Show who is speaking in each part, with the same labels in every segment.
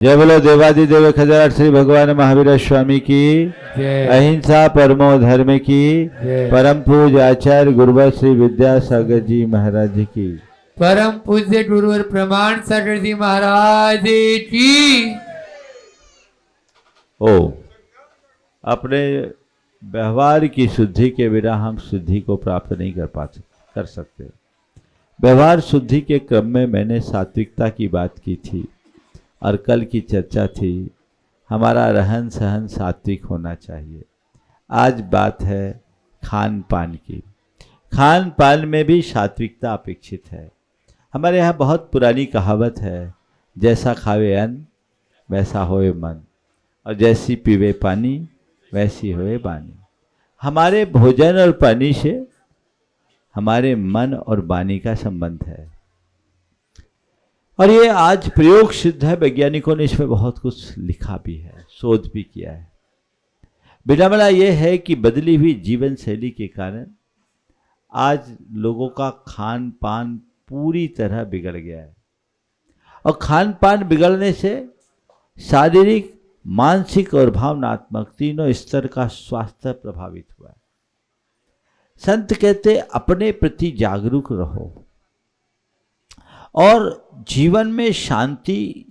Speaker 1: जय बोलो देवादिदेव खजार श्री भगवान महावीर स्वामी की
Speaker 2: जय।
Speaker 1: अहिंसा परमो धर्म की
Speaker 2: जय।
Speaker 1: परम पूज्य आचार्य गुरुवर श्री विद्यासागर जी महाराज जी की
Speaker 2: परम पूज्य गुरुवर प्रमाण सागर जी महाराज की।
Speaker 1: ओ अपने व्यवहार की शुद्धि के बिना हम शुद्धि को प्राप्त नहीं कर सकते। व्यवहार शुद्धि के क्रम में मैंने सात्विकता की बात की थी और कल की चर्चा थी हमारा रहन सहन सात्विक होना चाहिए। आज बात है खान पान की। खान पान में भी सात्विकता अपेक्षित है। हमारे यहाँ बहुत पुरानी कहावत है, जैसा खावे अन्न वैसा होए मन और जैसी पीवे पानी वैसी होए बानी। हमारे भोजन और पानी से हमारे मन और वाणी का संबंध है और ये आज प्रयोग सिद्ध है। वैज्ञानिकों ने इसमें बहुत कुछ लिखा भी है, शोध भी किया है। विडंबना यह है कि बदली हुई जीवन शैली के कारण आज लोगों का खान पान पूरी तरह बिगड़ गया है और खान पान बिगड़ने से शारीरिक, मानसिक और भावनात्मक तीनों स्तर का स्वास्थ्य प्रभावित हुआ है। संत कहते अपने प्रति जागरूक रहो और जीवन में शांति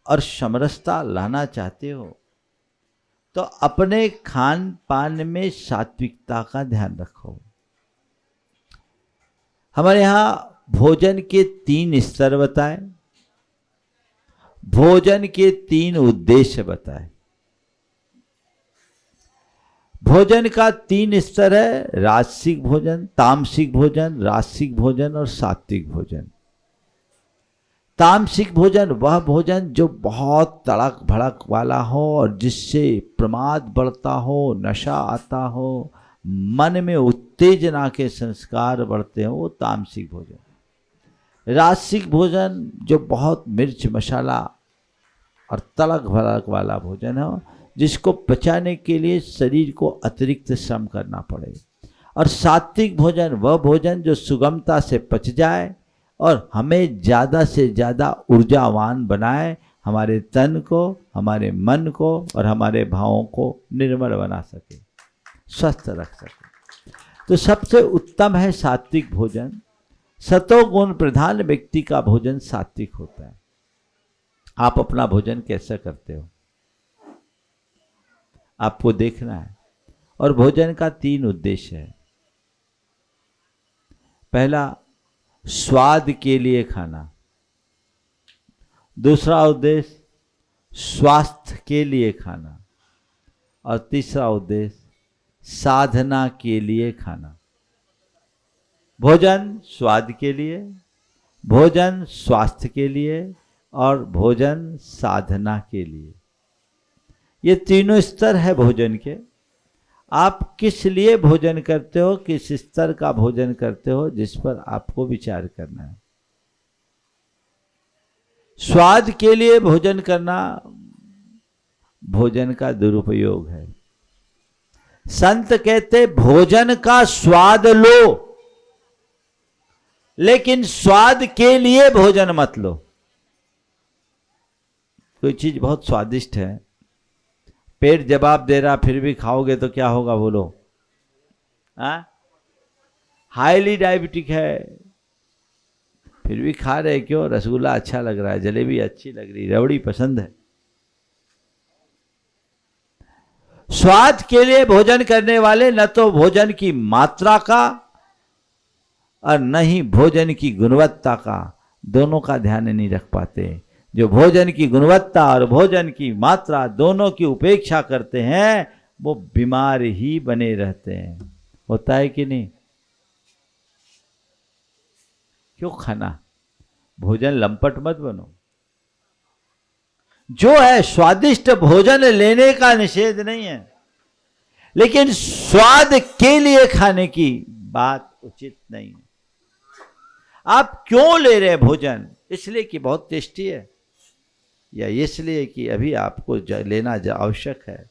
Speaker 1: और समरसता लाना चाहते हो तो अपने खान पान में सात्विकता का ध्यान रखो। हमारे यहाँ भोजन के 3 स्तर बताए, भोजन के 3 उद्देश्य बताए। भोजन का 3 स्तर है, राजसिक भोजन, तामसिक भोजन, राजसिक भोजन और सात्विक भोजन। तामसिक भोजन वह भोजन जो बहुत तड़क भड़क वाला हो और जिससे प्रमाद बढ़ता हो, नशा आता हो, मन में उत्तेजना के संस्कार बढ़ते हो, वो तामसिक भोजन। राजसिक भोजन जो बहुत मिर्च मसाला और तड़क भड़क वाला भोजन हो, जिसको पचाने के लिए शरीर को अतिरिक्त श्रम करना पड़े। और सात्विक भोजन वह भोजन जो सुगमता से पच जाए और हमें ज़्यादा से ज़्यादा ऊर्जावान बनाए, हमारे तन को, हमारे मन को और हमारे भावों को निर्मल बना सके, स्वस्थ रख सके। तो सबसे उत्तम है सात्विक भोजन। सतोगुण प्रधान व्यक्ति का भोजन सात्विक होता है। आप अपना भोजन कैसे करते हो आपको देखना है। और भोजन का 3 उद्देश्य है। पहला, स्वाद के लिए खाना। दूसरा उद्देश्य, स्वास्थ्य के लिए खाना। और तीसरा उद्देश्य, साधना के लिए खाना। भोजन स्वाद के लिए, भोजन स्वास्थ्य के लिए और भोजन साधना के लिए। ये तीनों स्तर है भोजन के। आप किस लिए भोजन करते हो, किस स्तर का भोजन करते हो, जिस पर आपको विचार करना है। स्वाद के लिए भोजन करना भोजन का दुरुपयोग है। संत कहते भोजन का स्वाद लो, लेकिन स्वाद के लिए भोजन मत लो। कोई चीज बहुत स्वादिष्ट है, पेट जवाब दे रहा, फिर भी खाओगे तो क्या होगा बोलो? हाईली डायबिटिक है, फिर भी खा रहे क्यों? रसगुल्ला अच्छा लग रहा है, जलेबी अच्छी लग रही, रबड़ी पसंद है। स्वाद के लिए भोजन करने वाले न तो भोजन की मात्रा का और न ही भोजन की गुणवत्ता का, दोनों का ध्यान नहीं रख पाते। जो भोजन की गुणवत्ता और भोजन की मात्रा दोनों की उपेक्षा करते हैं, वो बीमार ही बने रहते हैं। होता है कि नहीं? क्यों खाना? भोजन लंपट मत बनो। जो है स्वादिष्ट भोजन लेने का निषेध नहीं है, लेकिन स्वाद के लिए खाने की बात उचित नहीं है। आप क्यों ले रहे हैं भोजन? इसलिए कि बहुत टेस्टी है, या इसलिए कि अभी आपको लेना आवश्यक है।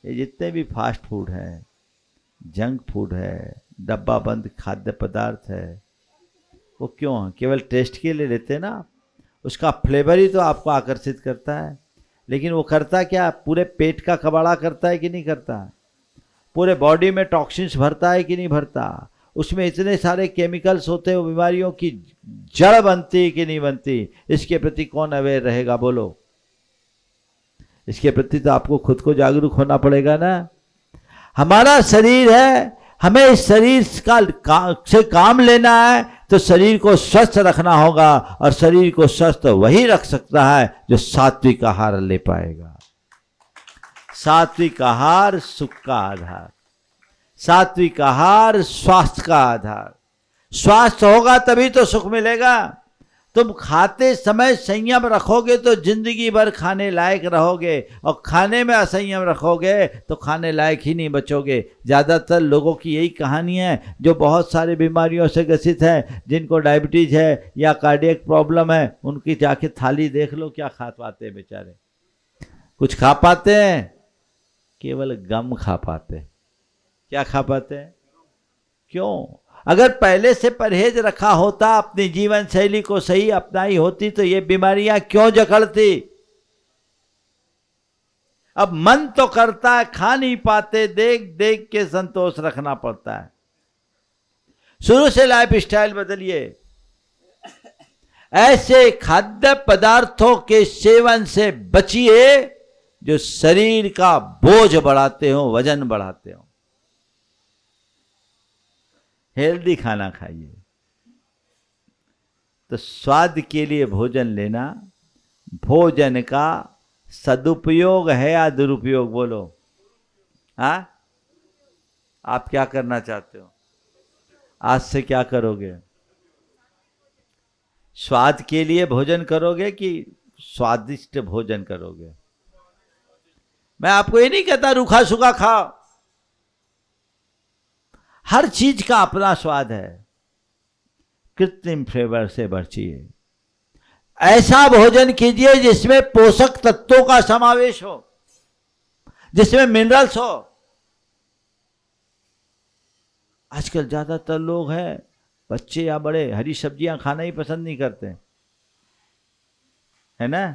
Speaker 1: ये जितने भी फास्ट फूड है, जंक फूड है, डब्बा बंद खाद्य पदार्थ है, वो क्यों? केवल टेस्ट के लिए लेते हैं ना। उसका फ्लेवर ही तो आपको आकर्षित करता है, लेकिन वो करता क्या? पूरे पेट का कबाड़ा करता है कि नहीं करता? पूरे बॉडी में टॉक्सिन्स भरता है कि नहीं भरता? उसमें इतने सारे केमिकल्स होते हैं, वो बीमारियों की जड़ बनती कि नहीं बनती? इसके प्रति कौन अवेयर रहेगा? बोलो। इसके प्रति तो आपको खुद को जागरूक होना पड़ेगा ना। हमारा शरीर है, हमें इस शरीर से काम लेना है, तो शरीर को स्वस्थ रखना होगा, और शरीर को स्वस्थ वही रख सकता है जो सात्विक आहार ले पाएगा। सात्विक आहार सुख का आधार, सात्विक आहार स्वास्थ्य का आधार। स्वास्थ्य होगा तभी तो सुख मिलेगा। तुम खाते समय संयम रखोगे तो जिंदगी भर खाने लायक रहोगे, और खाने में असंयम रखोगे तो खाने लायक ही नहीं बचोगे। ज़्यादातर लोगों की यही कहानी है, जो बहुत सारी बीमारियों से ग्रसित हैं, जिनको डायबिटीज़ है या कार्डियक प्रॉब्लम है, उनकी जाके थाली देख लो, क्या खा पाते हैं बेचारे? कुछ खा पाते हैं? केवल गम खा पाते हैं। क्या खा पाते हैं? क्यों? अगर पहले से परहेज रखा होता, अपनी जीवन शैली को सही अपनाई होती, तो ये बीमारियां क्यों जकड़ती? अब मन तो करता है, खा नहीं पाते, देख देख के संतोष रखना पड़ता है। शुरू से लाइफ स्टाइल बदलिए। ऐसे खाद्य पदार्थों के सेवन से बचिए जो शरीर का बोझ बढ़ाते हो, वजन बढ़ाते हो। हेल्दी खाना खाइए। तो स्वाद के लिए भोजन लेना, भोजन का सदुपयोग है या दुरुपयोग? बोलो। हाँ, आप क्या करना चाहते हो? आज से क्या करोगे? स्वाद के लिए भोजन करोगे कि स्वादिष्ट भोजन करोगे? मैं आपको ये नहीं कहता रूखा सूखा खाओ, हर चीज का अपना स्वाद है। कृत्रिम फ्लेवर से बचिए। ऐसा भोजन कीजिए जिसमें पोषक तत्वों का समावेश हो, जिसमें मिनरल्स हो। आजकल ज्यादातर लोग हैं, बच्चे या बड़े, हरी सब्जियां खाना ही पसंद नहीं करते, है ना?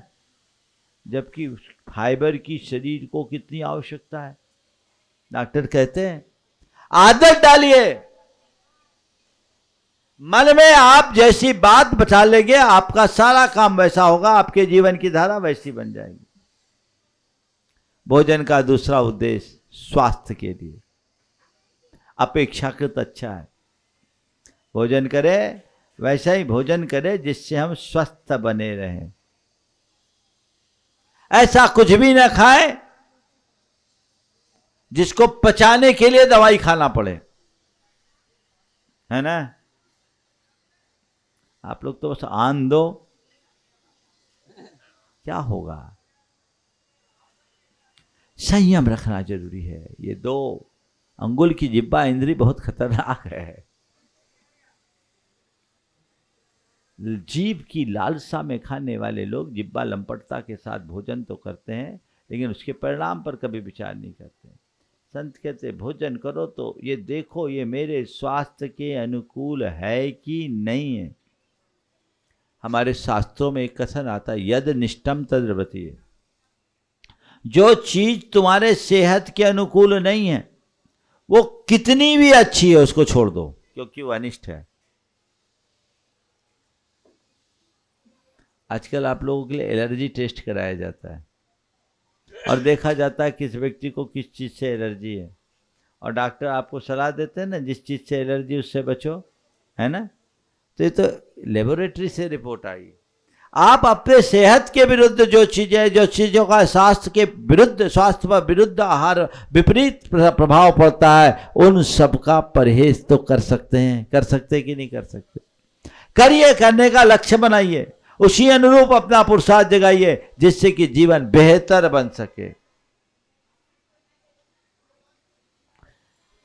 Speaker 1: जबकि फाइबर की शरीर को कितनी आवश्यकता है। डॉक्टर कहते हैं आदत डालिए। मन में आप जैसी बात बचा लेंगे, आपका सारा काम वैसा होगा, आपके जीवन की धारा वैसी बन जाएगी। भोजन का दूसरा उद्देश्य स्वास्थ्य के लिए अपेक्षाकृत अच्छा है। भोजन करें, वैसा ही भोजन करें जिससे हम स्वस्थ बने रहें। ऐसा कुछ भी न खाएं जिसको पचाने के लिए दवाई खाना पड़े, है ना? आप लोग तो बस आन दो, क्या होगा? संयम रखना जरूरी है। ये 2 अंगुल की जिह्वा इंद्री बहुत खतरनाक है। जीभ की लालसा में खाने वाले लोग जिह्वा लंपटता के साथ भोजन तो करते हैं, लेकिन उसके परिणाम पर कभी विचार नहीं करते। संत कहते भोजन करो तो ये देखो ये मेरे स्वास्थ्य के अनुकूल है कि नहीं है। हमारे शास्त्रों में एक कथन आता है, यद निष्ठम तद्रवती है। जो चीज तुम्हारे सेहत के अनुकूल नहीं है, वो कितनी भी अच्छी है उसको छोड़ दो, क्योंकि वो अनिष्ट है। आजकल आप लोगों के लिए एलर्जी टेस्ट कराया जाता है और देखा जाता है किस व्यक्ति को किस चीज़ से एलर्जी है, और डॉक्टर आपको सलाह देते हैं ना, जिस चीज़ से एलर्जी उससे बचो, है ना? तो ये तो लेबोरेटरी से रिपोर्ट आई। आप अपने सेहत के विरुद्ध जो चीज़ें, जो चीज़ों का स्वास्थ्य के विरुद्ध, स्वास्थ्य पर विरुद्ध आहार विपरीत प्रभाव पड़ता है, उन सब का परहेज तो कर सकते हैं। कर सकते कि नहीं कर सकते? करिए, करने का लक्ष्य बनाइए, उसी अनुरूप अपना पुरुषार्थ जगाइए, जिससे कि जीवन बेहतर बन सके।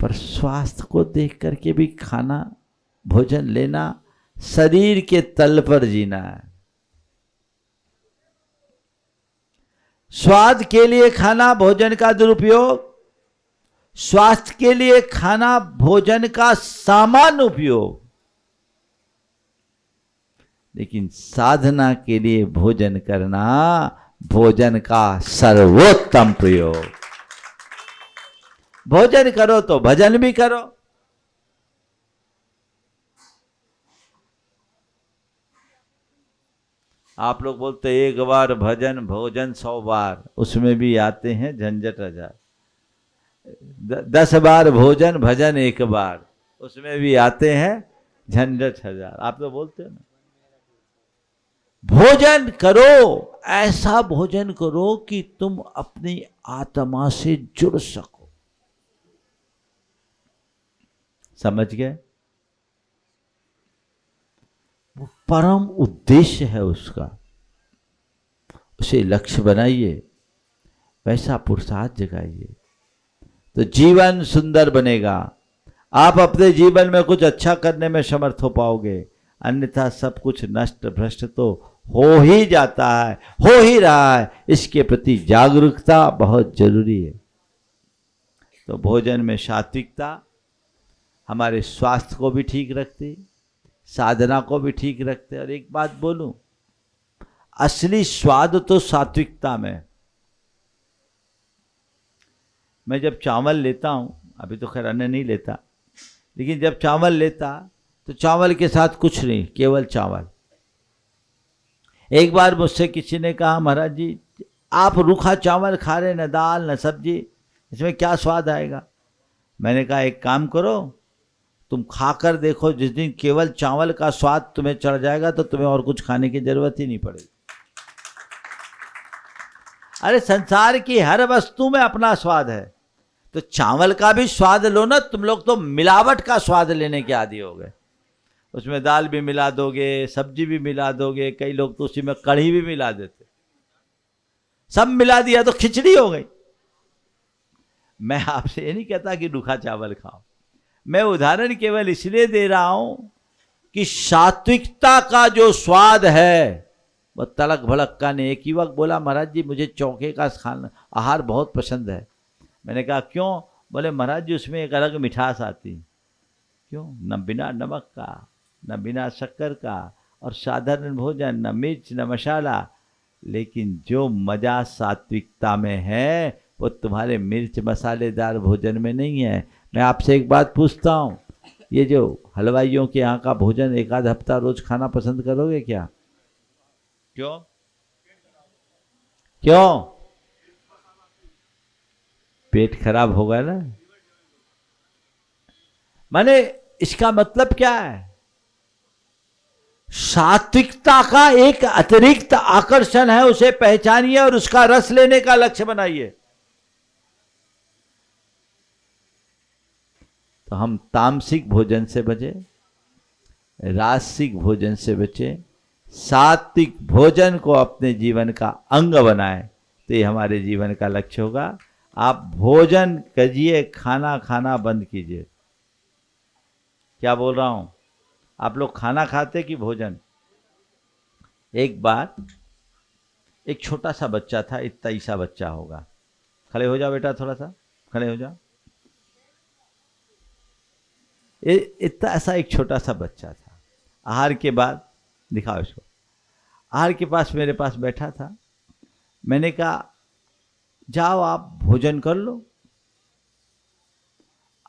Speaker 1: पर स्वास्थ्य को देख करके भी खाना, भोजन लेना, शरीर के तल पर जीना है। स्वाद के लिए खाना भोजन का दुरुपयोग, स्वास्थ्य के लिए खाना भोजन का सामान्य उपयोग। लेकिन साधना के लिए भोजन करना भोजन का सर्वोत्तम प्रयोग। भोजन करो तो भजन भी करो। आप लोग बोलते एक बार भजन भोजन 100 बार, उसमें भी आते हैं झंझट 1000। 10 बार भोजन भजन एक बार, उसमें भी आते हैं झंझट 1000। आप तो बोलते हो ना, भोजन करो, ऐसा भोजन करो कि तुम अपनी आत्मा से जुड़ सको। समझ गए? वो परम उद्देश्य है उसका, उसे लक्ष्य बनाइए, वैसा पुरुषार्थ जगाइए तो जीवन सुंदर बनेगा। आप अपने जीवन में कुछ अच्छा करने में समर्थ हो पाओगे, अन्यथा सब कुछ नष्ट भ्रष्ट तो हो ही जाता है, हो ही रहा है। इसके प्रति जागरूकता बहुत जरूरी है। तो भोजन में सात्विकता हमारे स्वास्थ्य को भी ठीक रखती, साधना को भी ठीक रखते। और एक बात बोलूं, असली स्वाद तो सात्विकता में। मैं जब चावल लेता हूं, अभी तो खैर अन्न नहीं लेता, लेकिन जब चावल लेता तो चावल के साथ कुछ नहीं, केवल चावल। एक बार मुझसे किसी ने कहा, महाराज जी आप रूखा चावल खा रहे, न दाल न सब्जी, इसमें क्या स्वाद आएगा? मैंने कहा एक काम करो, तुम खाकर देखो, जिस दिन केवल चावल का स्वाद तुम्हें चढ़ जाएगा तो तुम्हें और कुछ खाने की जरूरत ही नहीं पड़ेगी। अरे संसार की हर वस्तु में अपना स्वाद है, तो चावल का भी स्वाद लो ना। तुम लोग तो मिलावट का स्वाद लेने के आदी हो गए। उसमें दाल भी मिला दोगे, सब्जी भी मिला दोगे, कई लोग तो उसी में कढ़ी भी मिला देते, सब मिला दिया तो खिचड़ी हो गई। मैं आपसे ये नहीं कहता कि रूखा चावल खाओ, मैं उदाहरण केवल इसलिए दे रहा हूं कि सात्विकता का जो स्वाद है वह तलक भड़क का नहीं। एक युवक बोला, महाराज जी मुझे चौके का खाना आहार बहुत पसंद है। मैंने कहा क्यों? बोले महाराज जी उसमें एक अलग मिठास आती। क्यों? न बिना नमक का, न बिना शक्कर का, और साधारण भोजन, न मिर्च न मसाला। लेकिन जो मज़ा सात्विकता में है वो तुम्हारे मिर्च मसालेदार भोजन में नहीं है। मैं आपसे एक बात पूछता हूँ, ये जो हलवाइयों के यहाँ का भोजन एक आध हफ्ता रोज खाना पसंद करोगे क्या? क्यों? क्यों? पेट खराब होगा ना। माने इसका मतलब क्या है? सात्विकता का एक अतिरिक्त आकर्षण है, उसे पहचानिए और उसका रस लेने का लक्ष्य बनाइए। तो हम तामसिक भोजन से बचे, राजसिक भोजन से बचे, सात्विक भोजन को अपने जीवन का अंग बनाए, तो ये हमारे जीवन का लक्ष्य होगा। आप भोजन करिए, खाना खाना बंद कीजिए। क्या बोल रहा हूं? आप लोग खाना खाते कि भोजन? एक बार एक छोटा सा बच्चा था, इतना ही सा बच्चा होगा। खड़े हो जाओ बेटा, थोड़ा सा खड़े हो जाओ। इतना ऐसा एक छोटा सा बच्चा था। आहार के बाद दिखाओ इसको। आहार के पास मेरे पास बैठा था। मैंने कहा जाओ आप भोजन कर लो,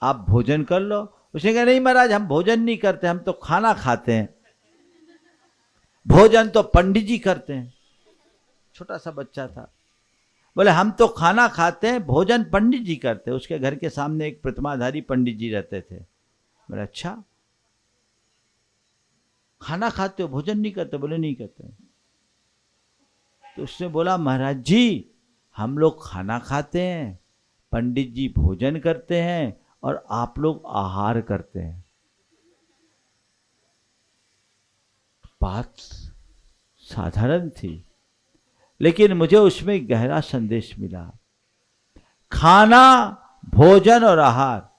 Speaker 1: आप भोजन कर लो। उसने कहा नहीं महाराज हम भोजन नहीं करते, हम तो खाना खाते हैं, भोजन तो पंडित जी करते हैं। छोटा सा बच्चा था, बोले हम तो खाना खाते हैं, भोजन पंडित जी करते हैं। उसके घर के सामने एक प्रतिमाधारी पंडित जी रहते थे। बोले अच्छा खाना खाते हो, भोजन नहीं करते? बोले नहीं करते। तो उसने बोला महाराज जी हम लोग खाना खाते हैं, पंडित जी भोजन करते हैं और आप लोग आहार करते हैं। बात साधारण थी, लेकिन मुझे उसमें गहरा संदेश मिला। खाना, भोजन और आहार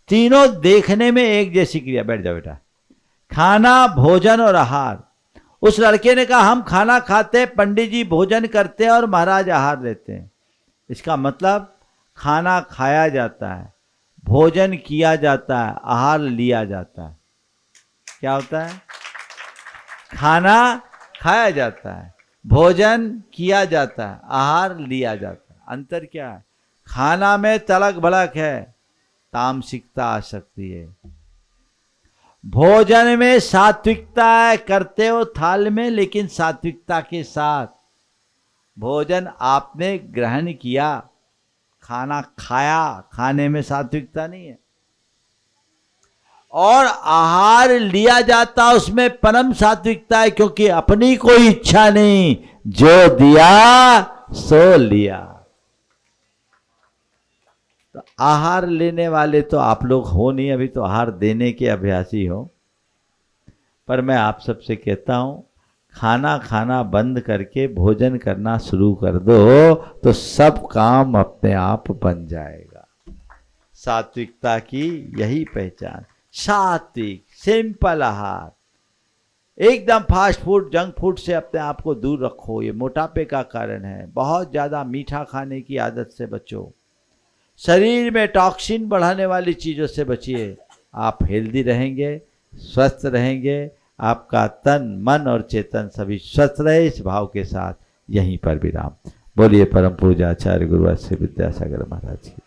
Speaker 1: तीनों देखने में एक जैसी क्रिया। बैठ जाओ बेटा। खाना, भोजन और आहार। उस लड़के ने कहा हम खाना खाते हैं, पंडित जी भोजन करते हैं और महाराज आहार लेते हैं। इसका मतलब खाना खाया जाता है, भोजन किया जाता है, आहार लिया जाता है। क्या होता है? खाना खाया जाता है, भोजन किया जाता है, आहार लिया जाता है। अंतर क्या है? खाना में तलक भड़क है, तामसिकता आ सकती है। भोजन में सात्विकता है, करते हो थाल में लेकिन सात्विकता के साथ। भोजन आपने ग्रहण किया, खाना खाया, खाने में सात्विकता नहीं है। और आहार लिया जाता, उसमें परम सात्विकता है, क्योंकि अपनी कोई इच्छा नहीं, जो दिया सो लिया। तो आहार लेने वाले तो आप लोग हो नहीं, अभी तो आहार देने के अभ्यासी हो। पर मैं आप सबसे कहता हूं, खाना खाना बंद करके भोजन करना शुरू कर दो तो सब काम अपने आप बन जाएगा। सात्विकता की यही पहचान। सात्विक सिंपल आहार, एकदम फास्ट फूड जंक फूड से अपने आप को दूर रखो, ये मोटापे का कारण है। बहुत ज़्यादा मीठा खाने की आदत से बचो, शरीर में टॉक्सिन बढ़ाने वाली चीज़ों से बचिए। आप हेल्दी रहेंगे, स्वस्थ रहेंगे, आपका तन मन और चेतन सभी स्वस्थ रहे, इस भाव के साथ यहीं पर विराम। बोलिए परम पूज्य आचार्य गुरु श्री विद्यासागर महाराज की।